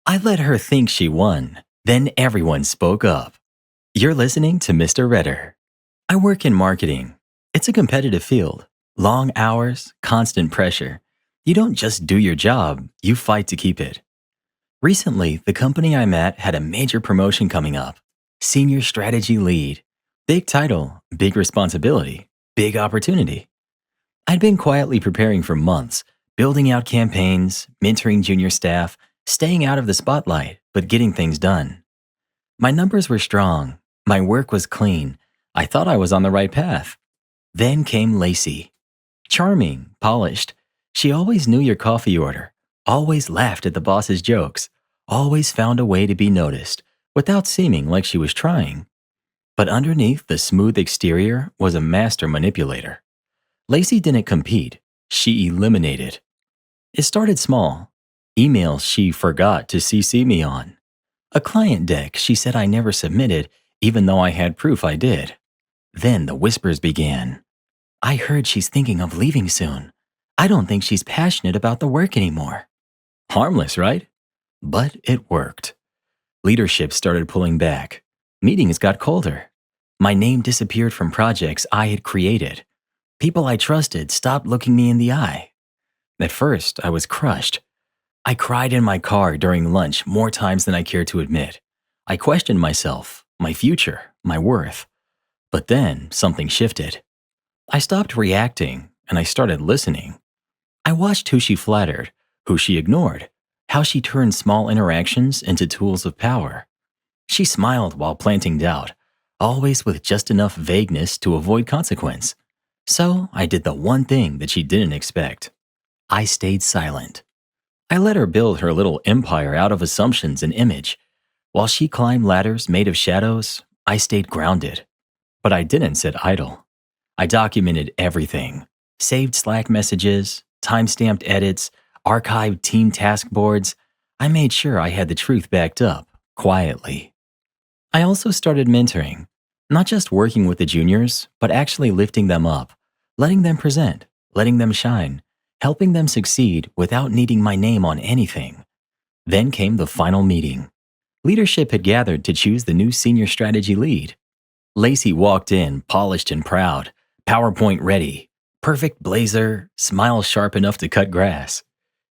I let her think she won. Then everyone spoke up. You're listening to Mr. Redder. I work in marketing. It's a competitive field. Long hours, constant pressure. You don't just do your job, you fight to keep it. Recently, the company I'm at had a major promotion coming up. Senior strategy lead. Big title, big responsibility, big opportunity. I'd been quietly preparing for months, building out campaigns, mentoring junior staff, staying out of the spotlight, but getting things done. My numbers were strong. My work was clean. I thought I was on the right path. Then came Lacey. Charming, polished. She always knew your coffee order, always laughed at the boss's jokes, always found a way to be noticed, without seeming like she was trying. But underneath the smooth exterior was a master manipulator. Lacey didn't compete, she eliminated. It started small. Emails she forgot to CC me on. A client deck she said I never submitted, even though I had proof I did. Then the whispers began. I heard she's thinking of leaving soon. I don't think she's passionate about the work anymore. Harmless, right? But it worked. Leadership started pulling back. Meetings got colder. My name disappeared from projects I had created. People I trusted stopped looking me in the eye. At first, I was crushed. I cried in my car during lunch more times than I cared to admit. I questioned myself, my future, my worth. But then something shifted. I stopped reacting and I started listening. I watched who she flattered, who she ignored, how she turned small interactions into tools of power. She smiled while planting doubt, always with just enough vagueness to avoid consequence. So I did the one thing that she didn't expect. I stayed silent. I let her build her little empire out of assumptions and image. While she climbed ladders made of shadows, I stayed grounded. But I didn't sit idle. I documented everything. Saved Slack messages, time-stamped edits, archived team task boards. I made sure I had the truth backed up, quietly. I also started mentoring, not just working with the juniors, but actually lifting them up, letting them present, letting them shine, helping them succeed without needing my name on anything. Then came the final meeting. Leadership had gathered to choose the new senior strategy lead. Lacey walked in, polished and proud, PowerPoint ready, perfect blazer, smile sharp enough to cut grass.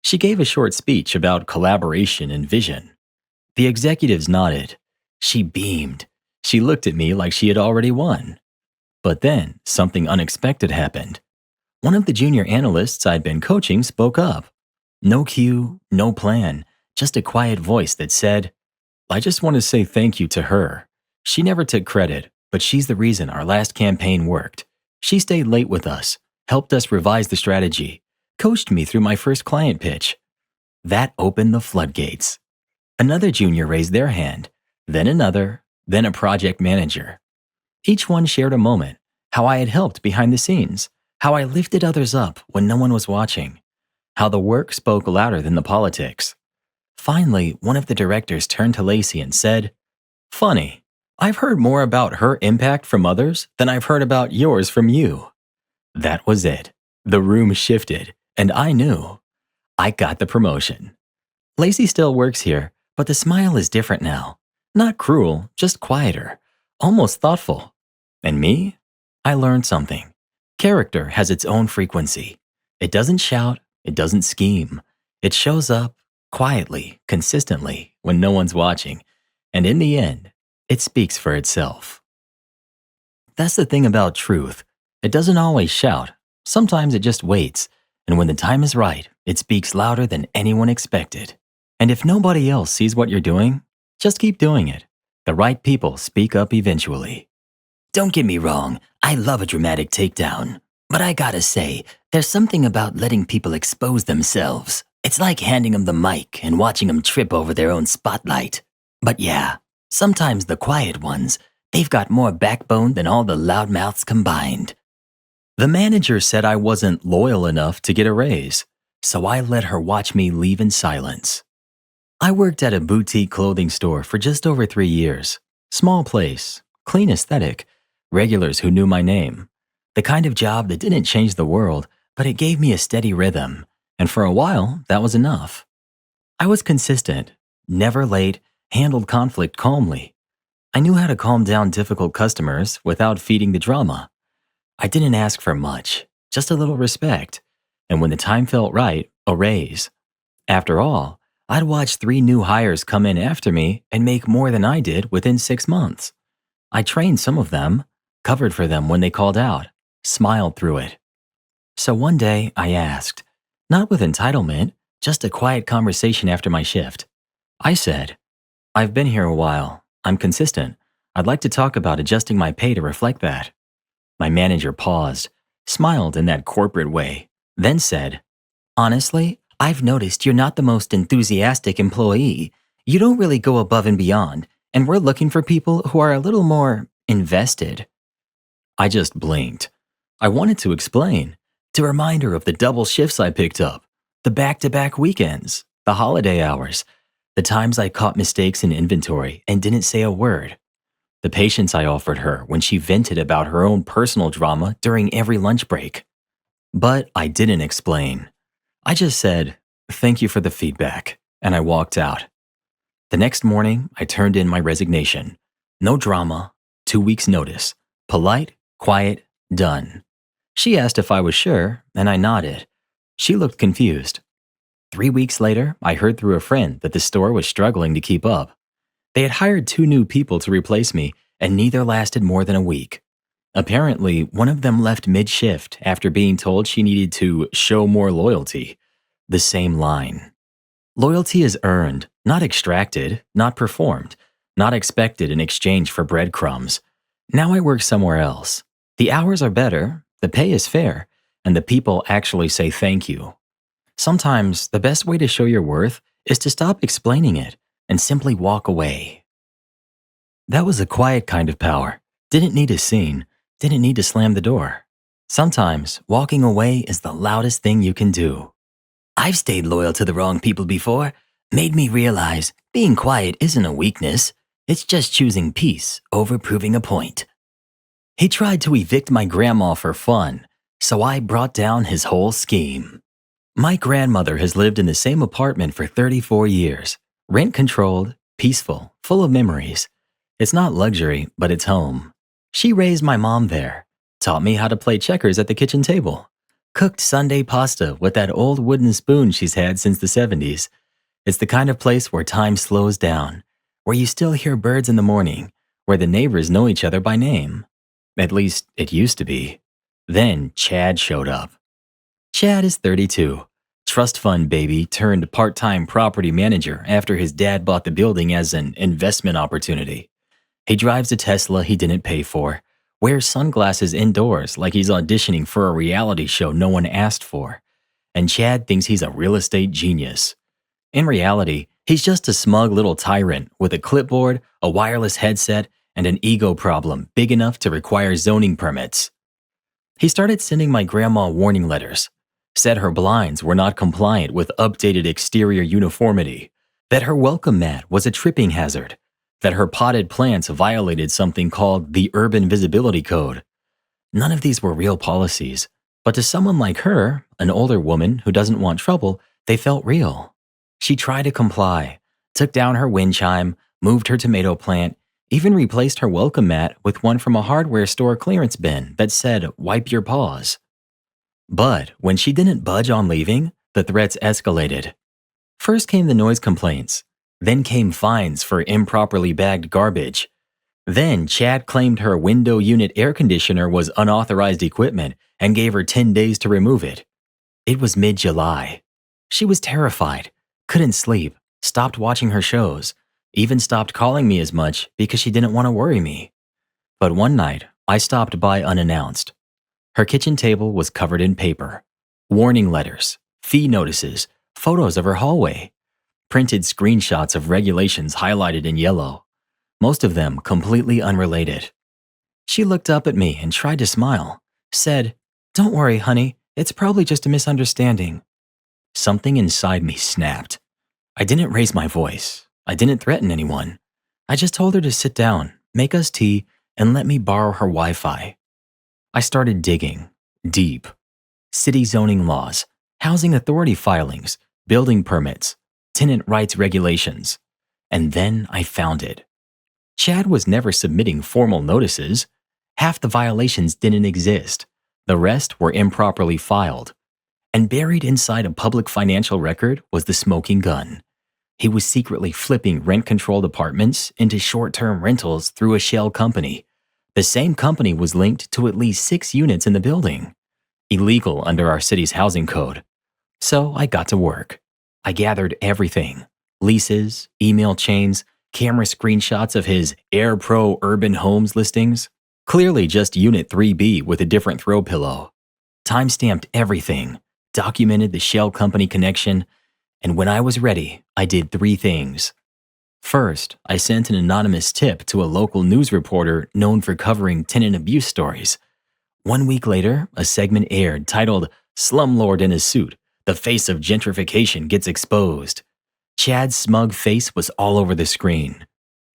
She gave a short speech about collaboration and vision. The executives nodded. She beamed. She looked at me like she had already won. But then something unexpected happened. One of the junior analysts I'd been coaching spoke up. No cue, no plan, just a quiet voice that said, I just want to say thank you to her. She never took credit, but she's the reason our last campaign worked. She stayed late with us, helped us revise the strategy, coached me through my first client pitch. That opened the floodgates. Another junior raised their hand, then another, then a project manager. Each one shared a moment, how I had helped behind the scenes, how I lifted others up when no one was watching, how the work spoke louder than the politics. Finally, one of the directors turned to Lacey and said, Funny, I've heard more about her impact from others than I've heard about yours from you. That was it. The room shifted, and I knew. I got the promotion. Lacey still works here, but the smile is different now. Not cruel, just quieter, almost thoughtful. And me? I learned something. Character has its own frequency. It doesn't shout, it doesn't scheme. It shows up quietly, consistently, when no one's watching. And in the end, it speaks for itself. That's the thing about truth. It doesn't always shout. Sometimes it just waits. And when the time is right, it speaks louder than anyone expected. And if nobody else sees what you're doing, just keep doing it. The right people speak up eventually. Don't get me wrong, I love a dramatic takedown. But I gotta say, there's something about letting people expose themselves. It's like handing them the mic and watching them trip over their own spotlight. But yeah, sometimes the quiet ones, they've got more backbone than all the loudmouths combined. The manager said I wasn't loyal enough to get a raise, so I let her watch me leave in silence. I worked at a boutique clothing store for just over 3 years. Small place, clean aesthetic, regulars who knew my name. The kind of job that didn't change the world, but it gave me a steady rhythm, and for a while, that was enough. I was consistent, never late, handled conflict calmly. I knew how to calm down difficult customers without feeding the drama. I didn't ask for much, just a little respect. And when the time felt right, a raise. After all, I'd watched 3 new hires come in after me and make more than I did within 6 months. I trained some of them, covered for them when they called out, smiled through it. So one day I asked, not with entitlement, just a quiet conversation after my shift. I said, I've been here a while. I'm consistent. I'd like to talk about adjusting my pay to reflect that. My manager paused, smiled in that corporate way, then said, honestly, I've noticed you're not the most enthusiastic employee. You don't really go above and beyond, and we're looking for people who are a little more invested. I just blinked. I wanted to explain, to remind her of the double shifts I picked up, the back-to-back weekends, the holiday hours, the times I caught mistakes in inventory and didn't say a word, the patience I offered her when she vented about her own personal drama during every lunch break. But I didn't explain. I just said, thank you for the feedback, and I walked out. The next morning, I turned in my resignation. No drama, 2 weeks' notice. Polite, quiet, done. She asked if I was sure, and I nodded. She looked confused. 3 weeks later, I heard through a friend that the store was struggling to keep up. They had hired 2 new people to replace me, and neither lasted more than a week. Apparently, one of them left mid-shift after being told she needed to show more loyalty. The same line. Loyalty is earned, not extracted, not performed, not expected in exchange for breadcrumbs. Now I work somewhere else. The hours are better, the pay is fair, and the people actually say thank you. Sometimes the best way to show your worth is to stop explaining it and simply walk away. That was a quiet kind of power. Didn't need a scene, didn't need to slam the door. Sometimes walking away is the loudest thing you can do. I've stayed loyal to the wrong people before. Made me realize being quiet isn't a weakness. It's just choosing peace over proving a point. He tried to evict my grandma for fun, so I brought down his whole scheme. My grandmother has lived in the same apartment for 34 years. Rent-controlled, peaceful, full of memories. It's not luxury, but it's home. She raised my mom there, taught me how to play checkers at the kitchen table, cooked Sunday pasta with that old wooden spoon she's had since the 70s. It's the kind of place where time slows down, where you still hear birds in the morning, where the neighbors know each other by name. At least, it used to be. Then Chad showed up. Chad is 32. Trust fund baby turned part-time property manager after his dad bought the building as an investment opportunity. He drives a Tesla he didn't pay for, wears sunglasses indoors like he's auditioning for a reality show no one asked for, and Chad thinks he's a real estate genius. In reality, he's just a smug little tyrant with a clipboard, a wireless headset, and an ego problem big enough to require zoning permits. He started sending my grandma warning letters, said her blinds were not compliant with updated exterior uniformity, that her welcome mat was a tripping hazard, that her potted plants violated something called the Urban Visibility Code. None of these were real policies, but to someone like her, an older woman who doesn't want trouble, they felt real. She tried to comply, took down her wind chime, moved her tomato plant, even replaced her welcome mat with one from a hardware store clearance bin that said, "Wipe your paws." But when she didn't budge on leaving, the threats escalated. First came the noise complaints. Then came fines for improperly bagged garbage. Then Chad claimed her window unit air conditioner was unauthorized equipment and gave her 10 days to remove it. It was mid-July. She was terrified, couldn't sleep, stopped watching her shows, even stopped calling me as much because she didn't want to worry me. But one night, I stopped by unannounced. Her kitchen table was covered in paper. Warning letters, fee notices, photos of her hallway, printed screenshots of regulations highlighted in yellow, most of them completely unrelated. She looked up at me and tried to smile, said, "Don't worry, honey, it's probably just a misunderstanding." Something inside me snapped. I didn't raise my voice. I didn't threaten anyone. I just told her to sit down, make us tea, and let me borrow her Wi-Fi. I started digging, deep. City zoning laws, housing authority filings, building permits, tenant rights regulations. And then I found it. Chad was never submitting formal notices. Half the violations didn't exist. The rest were improperly filed. And buried inside a public financial record was the smoking gun. He was secretly flipping rent-controlled apartments into short-term rentals through a shell company. The same company was linked to at least 6 units in the building. Illegal under our city's housing code. So I got to work. I gathered everything: leases, email chains, camera screenshots of his Air Pro urban homes listings. Clearly just Unit 3B with a different throw pillow. Timestamped everything, documented the shell company connection, and when I was ready, I did 3 things. First, I sent an anonymous tip to a local news reporter known for covering tenant abuse stories. 1 week later, a segment aired titled "Slumlord in a Suit, the Face of Gentrification Gets Exposed." Chad's smug face was all over the screen.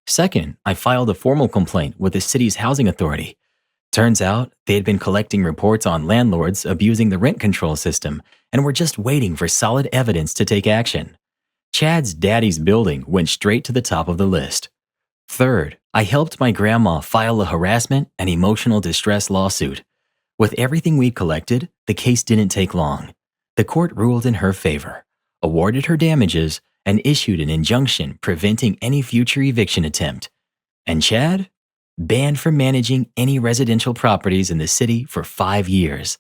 Second, I filed a formal complaint with the city's housing authority. Turns out, they had been collecting reports on landlords abusing the rent control system and were just waiting for solid evidence to take action. Chad's daddy's building went straight to the top of the list. Third, I helped my grandma file a harassment and emotional distress lawsuit. With everything we'd collected, the case didn't take long. The court ruled in her favor, awarded her damages, and issued an injunction preventing any future eviction attempt. And Chad? Banned from managing any residential properties in the city for 5 years.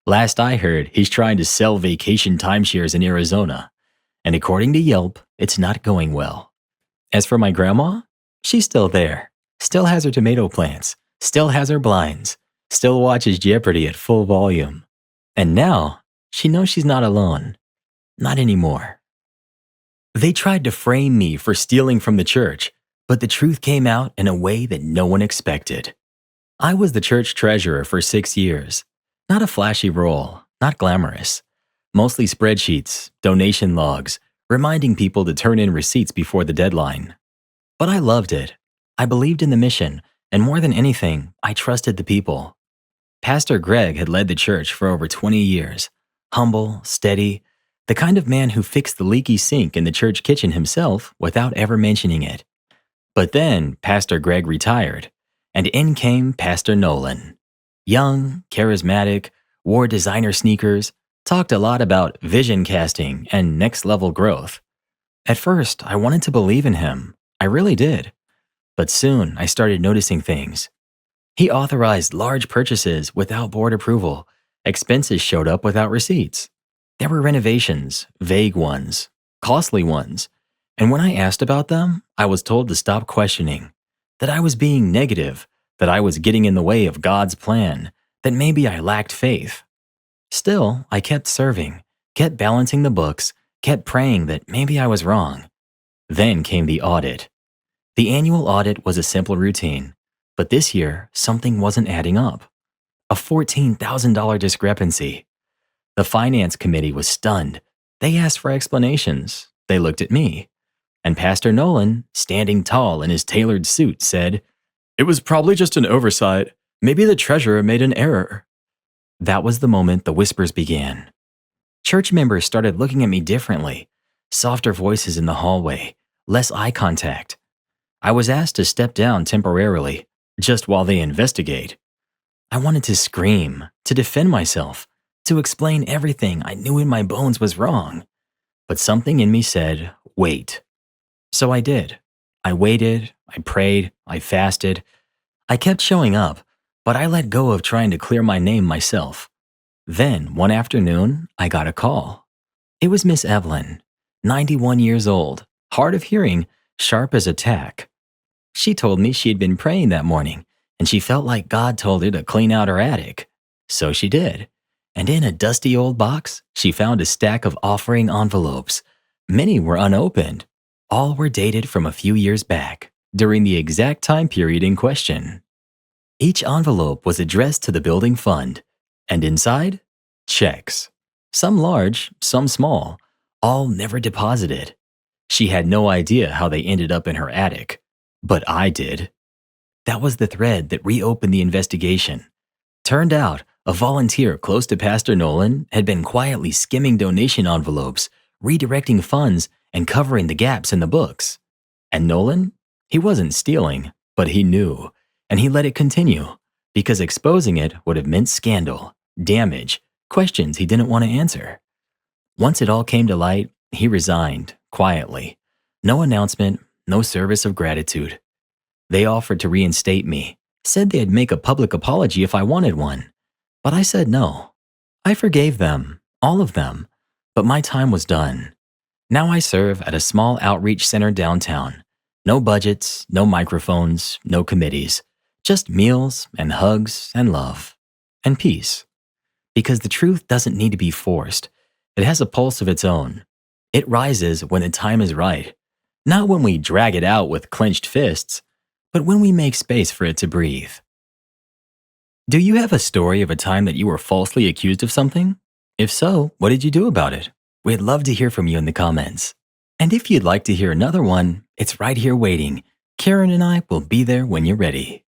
Last I heard, he's trying to sell vacation timeshares in Arizona. And according to Yelp, it's not going well. As for my grandma, she's still there. Still has her tomato plants. Still has her blinds. Still watches Jeopardy at full volume. And now, she knows she's not alone. Not anymore. They tried to frame me for stealing from the church, but the truth came out in a way that no one expected. I was the church treasurer for 6 years. Not a flashy role, not glamorous. Mostly spreadsheets, donation logs, reminding people to turn in receipts before the deadline. But I loved it. I believed in the mission, and more than anything, I trusted the people. Pastor Greg had led the church for over 20 years. Humble, steady, the kind of man who fixed the leaky sink in the church kitchen himself without ever mentioning it. But then Pastor Greg retired, and in came Pastor Nolan. Young, charismatic, wore designer sneakers, talked a lot about vision casting and next-level growth. At first, I wanted to believe in him. I really did. But soon, I started noticing things. He authorized large purchases without board approval. Expenses showed up without receipts. There were renovations, vague ones, costly ones. And when I asked about them, I was told to stop questioning. That I was being negative, that I was getting in the way of God's plan, that maybe I lacked faith. Still, I kept serving, kept balancing the books, kept praying that maybe I was wrong. Then came the audit. The annual audit was a simple routine, but this year, something wasn't adding up. A $14,000 discrepancy. The finance committee was stunned. They asked for explanations. They looked at me. And Pastor Nolan, standing tall in his tailored suit, said, "It was probably just an oversight. Maybe the treasurer made an error." That was the moment the whispers began. Church members started looking at me differently. Softer voices in the hallway, less eye contact. I was asked to step down temporarily, just while they investigate. I wanted to scream, to defend myself, to explain everything I knew in my bones was wrong. But something in me said, wait. So I did. I waited, I prayed, I fasted. I kept showing up, but I let go of trying to clear my name myself. Then, one afternoon, I got a call. It was Miss Evelyn, 91 years old, hard of hearing, sharp as a tack. She told me she had been praying that morning, and she felt like God told her to clean out her attic. So she did. And in a dusty old box, she found a stack of offering envelopes. Many were unopened. All were dated from a few years back, during the exact time period in question. Each envelope was addressed to the building fund, and inside, checks. Some large, some small, all never deposited. She had no idea how they ended up in her attic, but I did. That was the thread that reopened the investigation. Turned out, a volunteer close to Pastor Nolan had been quietly skimming donation envelopes, redirecting funds, and covering the gaps in the books. And Nolan? He wasn't stealing, but he knew, and he let it continue because exposing it would have meant scandal, damage, questions he didn't want to answer. Once it all came to light, he resigned, quietly. No announcement, no service of gratitude. They offered to reinstate me, said they'd make a public apology if I wanted one. But I said no. I forgave them, all of them, but my time was done. Now I serve at a small outreach center downtown. No budgets, no microphones, no committees. Just meals and hugs and love. And peace. Because the truth doesn't need to be forced. It has a pulse of its own. It rises when the time is right. Not when we drag it out with clenched fists, but when we make space for it to breathe. Do you have a story of a time that you were falsely accused of something? If so, what did you do about it? We'd love to hear from you in the comments. And if you'd like to hear another one, it's right here waiting. Karen and I will be there when you're ready.